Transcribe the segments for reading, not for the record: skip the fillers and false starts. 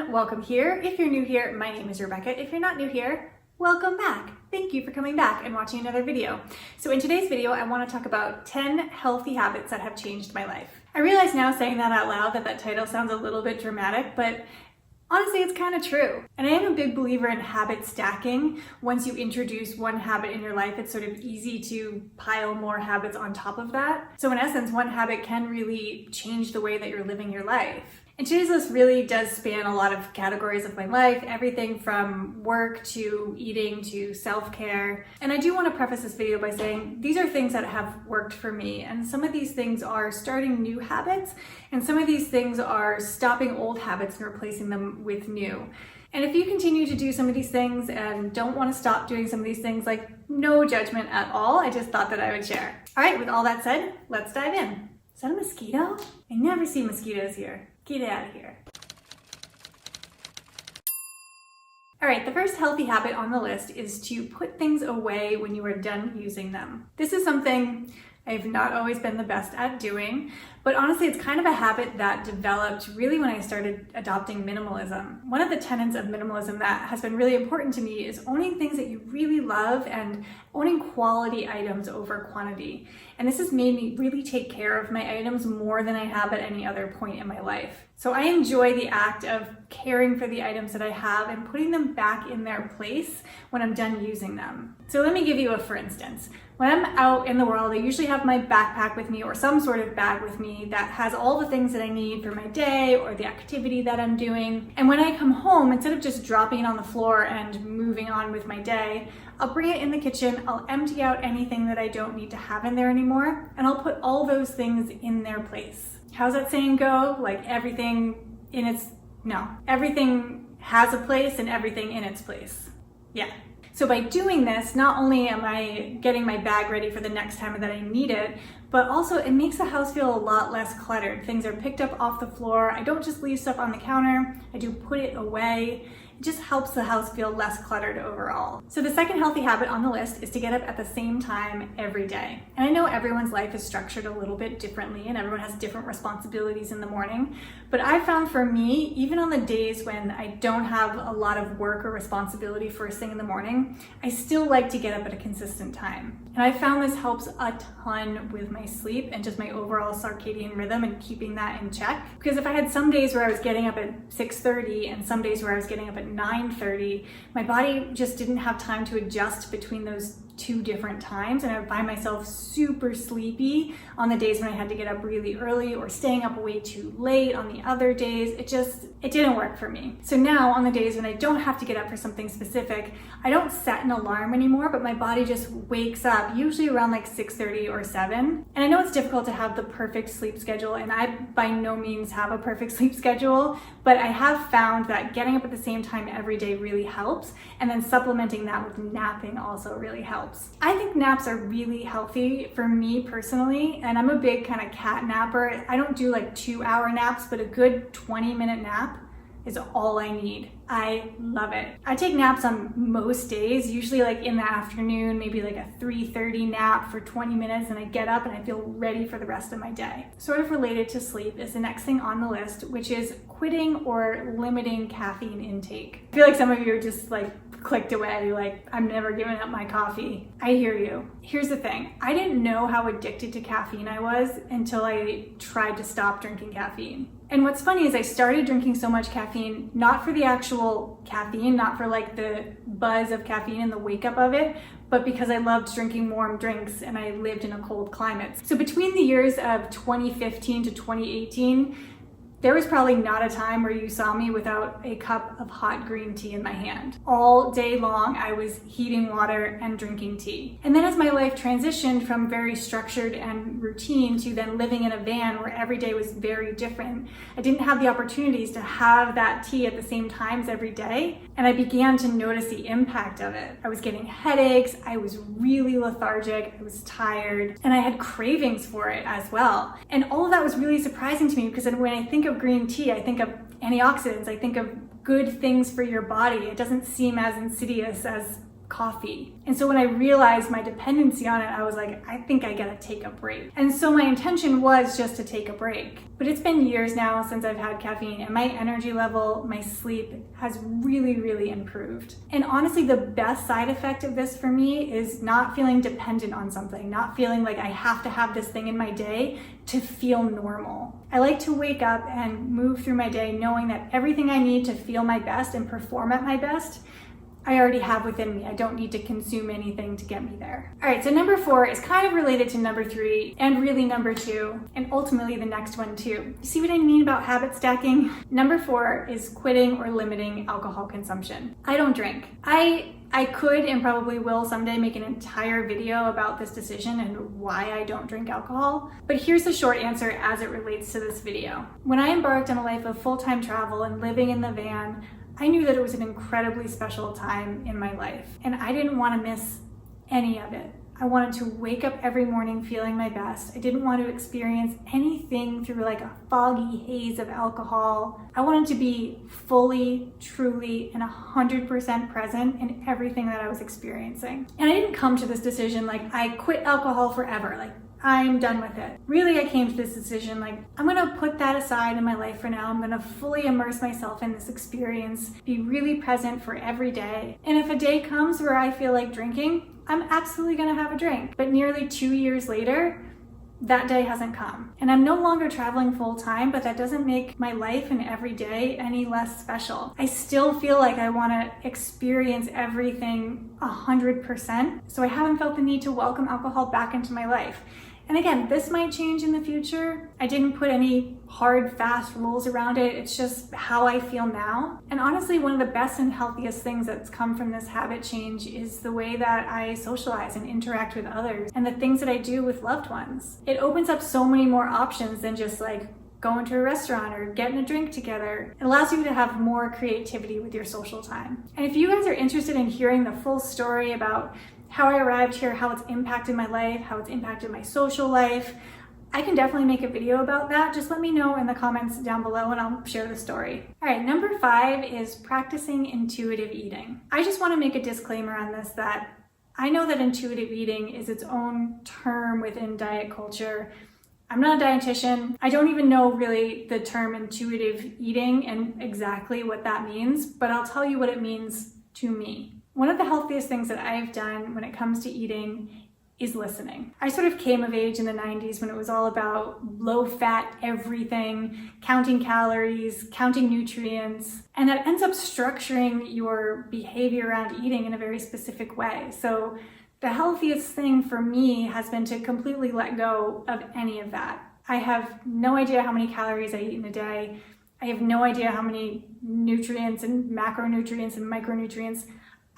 everyone, welcome here. If you're new here, my name is Rebecca. If you're not new here, welcome back. Thank you for coming back and watching another video. So in today's video, I want to talk about 10 healthy habits that have changed my life. I realize now saying that out loud that title sounds a little bit dramatic, but honestly, it's kind of true. And I am a big believer in habit stacking. Once you introduce one habit in your life, it's sort of easy to pile more habits on top of that. So in essence, one habit can really change the way that you're living your life. And today's list really does span a lot of categories of my life, everything from work to eating to self-care. And I do want to preface this video by saying these are things that have worked for me. And some of these things are starting new habits, and some of these things are stopping old habits and replacing them with new. And if you continue to do some of these things and don't want to stop doing some of these things, like no judgment at all, I just thought that I would share. All right, with all that said, let's dive in. Is that a mosquito? I never see mosquitoes here. Get out of here. All right, the first healthy habit on the list is to put things away when you are done using them. This is something I've not always been the best at doing, but honestly, it's kind of a habit that developed really when I started adopting minimalism. One of the tenets of minimalism that has been really important to me is owning things that you really love and owning quality items over quantity. And this has made me really take care of my items more than I have at any other point in my life. So I enjoy the act of caring for the items that I have and putting them back in their place when I'm done using them. So let me give you a for instance. When I'm out in the world, I usually have my backpack with me or some sort of bag with me that has all the things that I need for my day or the activity that I'm doing. And when I come home, instead of just dropping it on the floor and moving on with my day, I'll bring it in the kitchen, I'll empty out anything that I don't need to have in there anymore, and I'll put all those things in their place. How's that saying go? Like everything has a place and everything in its place. Yeah. So by doing this, not only am I getting my bag ready for the next time that I need it, but also it makes the house feel a lot less cluttered. Things are picked up off the floor. I don't just leave stuff on the counter. I do put it away. It just helps the house feel less cluttered overall. So the second healthy habit on the list is to get up at the same time every day. And I know everyone's life is structured a little bit differently and everyone has different responsibilities in the morning, but I found for me, even on the days when I don't have a lot of work or responsibility first thing in the morning, I still like to get up at a consistent time. And I found this helps a ton with my sleep and just my overall circadian rhythm and keeping that in check. Because if I had some days where I was getting up at 6:30 and some days where I was getting up at 9:30, my body just didn't have time to adjust between those two different times, and I would find myself super sleepy on the days when I had to get up really early or staying up way too late on the other days. It didn't work for me. So now on the days when I don't have to get up for something specific, I don't set an alarm anymore, but my body just wakes up usually around like 6:30 or 7. And I know it's difficult to have the perfect sleep schedule, and I by no means have a perfect sleep schedule, but I have found that getting up at the same time every day really helps, and then supplementing that with napping also really helps. I think naps are really healthy for me personally, and I'm a big kind of cat napper. I don't do like 2-hour naps, but a good 20-minute nap is all I need. I love it. I take naps on most days, usually like in the afternoon, maybe like a 3:30 nap for 20 minutes, and I get up and I feel ready for the rest of my day. Sort of related to sleep is the next thing on the list, which is quitting or limiting caffeine intake. I feel like some of you are just like clicked away, like I'm never giving up my coffee. I hear you. Here's the thing. I didn't know how addicted to caffeine I was until I tried to stop drinking caffeine. And what's funny is I started drinking so much caffeine, not for the actual caffeine, not for like the buzz of caffeine and the wake up of it, but because I loved drinking warm drinks and I lived in a cold climate. So between the years of 2015 to 2018, there was probably not a time where you saw me without a cup of hot green tea in my hand. All day long, I was heating water and drinking tea. And then as my life transitioned from very structured and routine to then living in a van where every day was very different, I didn't have the opportunities to have that tea at the same times every day. And I began to notice the impact of it. I was getting headaches, I was really lethargic, I was tired, and I had cravings for it as well. And all of that was really surprising to me because when I think of green tea, I think of antioxidants, I think of good things for your body. It doesn't seem as insidious as coffee. And so when I realized my dependency on it, I was like, I think I gotta take a break. And so my intention was just to take a break. But it's been years now since I've had caffeine, and my energy level, my sleep has really improved. And honestly, the best side effect of this for me is not feeling dependent on something, not feeling like I have to have this thing in my day to feel normal. I like to wake up and move through my day knowing that everything I need to feel my best and perform at my best, I already have within me. I don't need to consume anything to get me there. All right, so number 4 is kind of related to number 3 and really number 2 and ultimately the next one too. You see what I mean about habit stacking? Number 4 is quitting or limiting alcohol consumption. I don't drink. I could and probably will someday make an entire video about this decision and why I don't drink alcohol, but here's the short answer as it relates to this video. When I embarked on a life of full-time travel and living in the van, I knew that it was an incredibly special time in my life, and I didn't want to miss any of it. I wanted to wake up every morning feeling my best. I didn't want to experience anything through like a foggy haze of alcohol. I wanted to be fully, truly, and 100% present in everything that I was experiencing. And I didn't come to this decision like I quit alcohol forever, like I'm done with it. Really, I came to this decision like, I'm gonna put that aside in my life for now. I'm gonna fully immerse myself in this experience, be really present for every day. And if a day comes where I feel like drinking, I'm absolutely gonna have a drink. But nearly 2 years later, that day hasn't come. And I'm no longer traveling full time, but that doesn't make my life and every day any less special. I still feel like I wanna experience everything 100%. So I haven't felt the need to welcome alcohol back into my life. And again, this might change in the future. I didn't put any hard, fast rules around it. It's just how I feel now. And honestly, one of the best and healthiest things that's come from this habit change is the way that I socialize and interact with others and the things that I do with loved ones. It opens up so many more options than just like going to a restaurant or getting a drink together. It allows you to have more creativity with your social time. And if you guys are interested in hearing the full story about how I arrived here, how it's impacted my life, how it's impacted my social life, I can definitely make a video about that. Just let me know in the comments down below and I'll share the story. All right, number 5 is practicing intuitive eating. I just want to make a disclaimer on this that I know that intuitive eating is its own term within diet culture. I'm not a dietitian. I don't even know really the term intuitive eating and exactly what that means, but I'll tell you what it means to me. One of the healthiest things that I've done when it comes to eating is listening. I sort of came of age in the 90s when it was all about low-fat everything, counting calories, counting nutrients, and that ends up structuring your behavior around eating in a very specific way. So the healthiest thing for me has been to completely let go of any of that. I have no idea how many calories I eat in a day. I have no idea how many nutrients and macronutrients and micronutrients.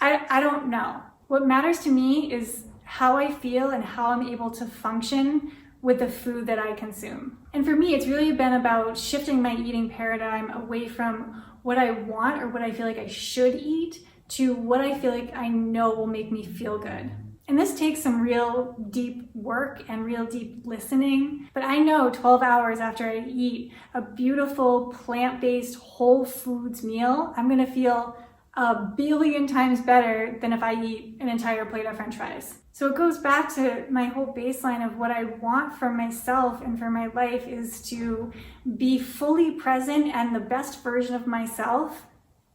I don't know. What matters to me is how I feel and how I'm able to function with the food that I consume. And for me, it's really been about shifting my eating paradigm away from what I want or what I feel like I should eat to what I feel like I know will make me feel good. And this takes some real deep work and real deep listening, but I know 12 hours after I eat a beautiful plant-based whole foods meal, I'm gonna feel 1,000,000,000 times better than if I eat an entire plate of French fries. So it goes back to my whole baseline of what I want for myself and for my life is to be fully present and the best version of myself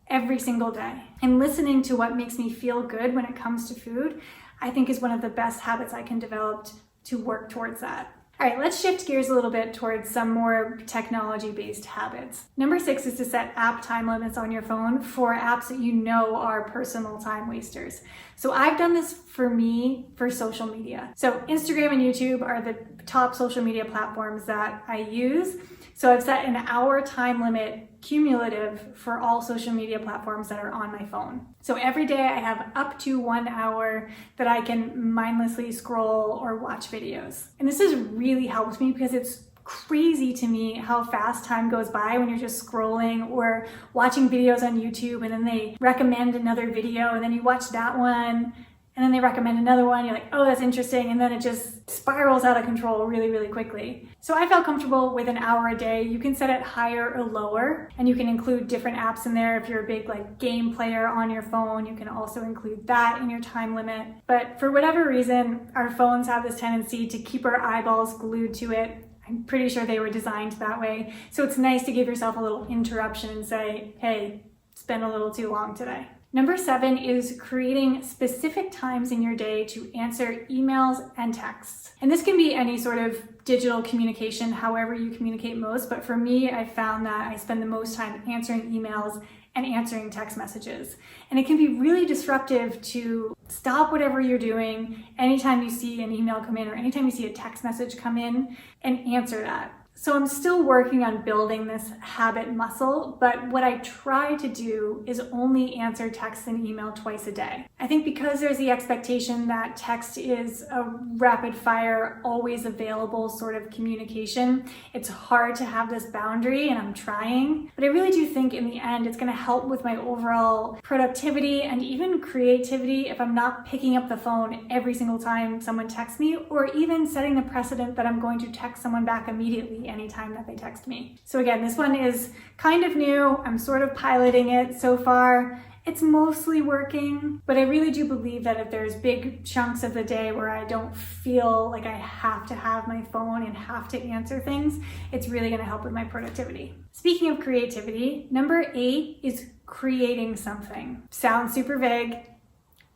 every single day. And listening to what makes me feel good when it comes to food, I think is one of the best habits I can develop to work towards that. All right, let's shift gears a little bit towards some more technology-based habits. Number 6 is to set app time limits on your phone for apps that you know are personal time wasters. So I've done this for me for social media. So Instagram and YouTube are the top social media platforms that I use. So I've set an hour time limit cumulative for all social media platforms that are on my phone. So every day I have up to 1 hour that I can mindlessly scroll or watch videos. And this has really helped me because it's crazy to me how fast time goes by when you're just scrolling or watching videos on YouTube and then they recommend another video and then you watch that one and then they recommend another one. You're like, oh, that's interesting. And then it just spirals out of control really, really quickly. So I felt comfortable with an hour a day. You can set it higher or lower, and you can include different apps in there. If you're a big like game player on your phone, you can also include that in your time limit. But for whatever reason, our phones have this tendency to keep our eyeballs glued to it. I'm pretty sure they were designed that way. So it's nice to give yourself a little interruption and say, hey, it's been a little too long today. Number 7 is creating specific times in your day to answer emails and texts. And this can be any sort of digital communication, however you communicate most. But for me, I found that I spend the most time answering emails and answering text messages. And it can be really disruptive to stop whatever you're doing anytime you see an email come in or anytime you see a text message come in and answer that. So I'm still working on building this habit muscle, but what I try to do is only answer text and email twice a day. I think because there's the expectation that text is a rapid fire, always available sort of communication, it's hard to have this boundary, and I'm trying. But I really do think in the end it's going to help with my overall productivity and even creativity if I'm not picking up the phone every single time someone texts me, or even setting the precedent that I'm going to text someone back immediately anytime that they text me. So again, this one is kind of new. I'm sort of piloting it so far. It's mostly working, but I really do believe that if there's big chunks of the day where I don't feel like I have to have my phone and have to answer things, it's really going to help with my productivity. Speaking of creativity, number 8 is creating something. Sounds super vague.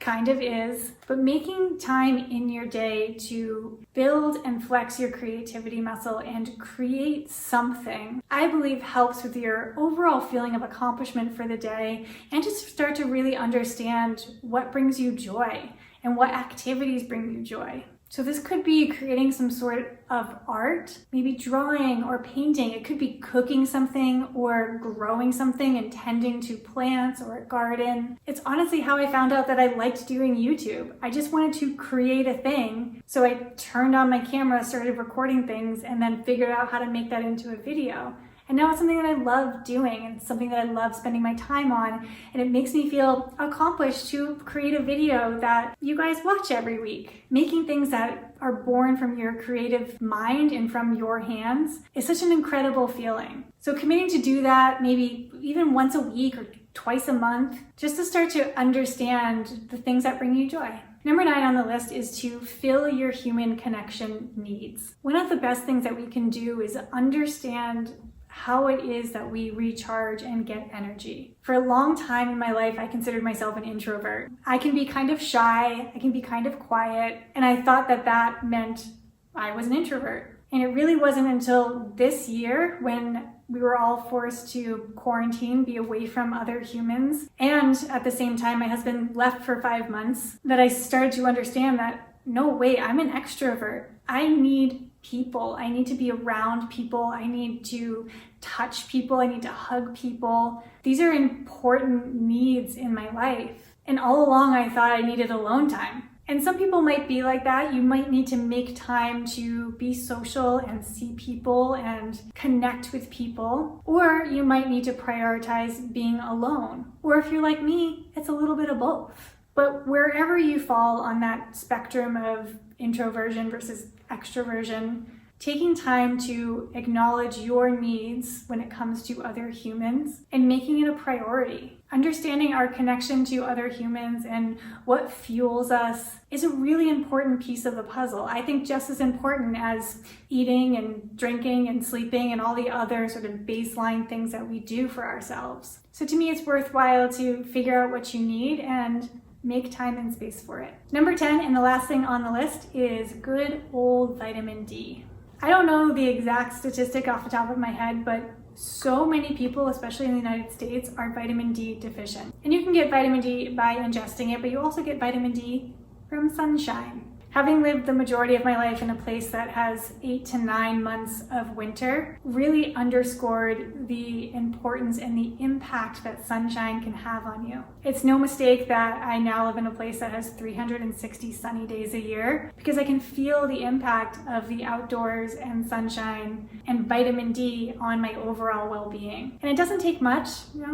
Kind of is, but making time in your day to build and flex your creativity muscle and create something, I believe helps with your overall feeling of accomplishment for the day, and just start to really understand what brings you joy and what activities bring you joy. So this could be creating some sort of art, maybe drawing or painting. It could be cooking something or growing something and tending to plants or a garden. It's honestly how I found out that I liked doing YouTube. I just wanted to create a thing. So I turned on my camera, started recording things, and then figured out how to make that into a video. And now it's something that I love doing, and something that I love spending my time on. And it makes me feel accomplished to create a video that you guys watch every week. Making things that are born from your creative mind and from your hands is such an incredible feeling. So committing to do that maybe even once a week or twice a month, just to start to understand the things that bring you joy. Number 9 on the list is to fill your human connection needs. One of the best things that we can do is understand how it is that we recharge and get energy. For a long time in my life, I considered myself an introvert. I can be kind of shy, I can be kind of quiet, and I thought that that meant I was an introvert. And it really wasn't until this year, when we were all forced to quarantine, be away from other humans, and at the same time my husband left for 5 months, that I started to understand that, no, wait, I'm an extrovert. I need people. I need to be around people. I need to touch people. I need to hug people. These are important needs in my life. And all along I thought I needed alone time. And some people might be like that. You might need to make time to be social and see people and connect with people. Or you might need to prioritize being alone. Or if you're like me, it's a little bit of both. But wherever you fall on that spectrum of introversion versus extroversion, taking time to acknowledge your needs when it comes to other humans and making it a priority. Understanding our connection to other humans and what fuels us is a really important piece of the puzzle. I think just as important as eating and drinking and sleeping and all the other sort of baseline things that we do for ourselves. So to me, it's worthwhile to figure out what you need and make time and space for it. Number 10, and the last thing on the list, is good old vitamin D. I don't know the exact statistic off the top of my head, but so many people, especially in the United States, are vitamin D deficient. And you can get vitamin D by ingesting it, but you also get vitamin D from sunshine. Having lived the majority of my life in a place that has 8 to 9 months of winter really underscored the importance and the impact that sunshine can have on you. It's no mistake that I now live in a place that has 360 sunny days a year because I can feel the impact of the outdoors and sunshine and vitamin D on my overall well-being. And it doesn't take much,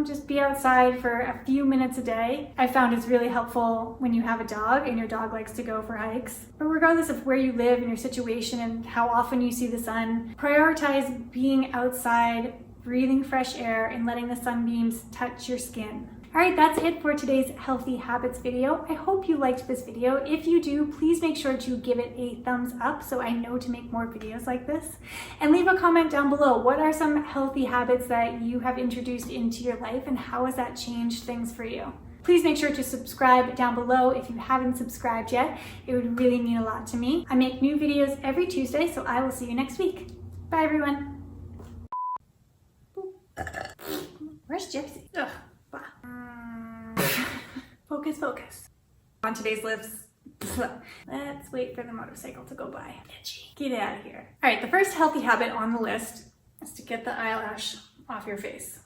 just be outside for a few minutes a day. I found it's really helpful when you have a dog and your dog likes to go for hikes. But regardless of where you live and your situation and how often you see the sun, prioritize being outside, breathing fresh air, and letting the sunbeams touch your skin. All right, that's it for today's Healthy Habits video. I hope you liked this video. If you do, please make sure to give it a thumbs up so I know to make more videos like this. And leave a comment down below. What are some healthy habits that you have introduced into your life and how has that changed things for you? Please make sure to subscribe down below if you haven't subscribed yet. It would really mean a lot to me. I make new videos every Tuesday, so I will see you next week. Bye, everyone. Where's Gypsy? Ugh. Focus, focus. On today's list, let's wait for the motorcycle to go by. Itchy. Get out of here. All right, the first healthy habit on the list is to get the eyelash off your face.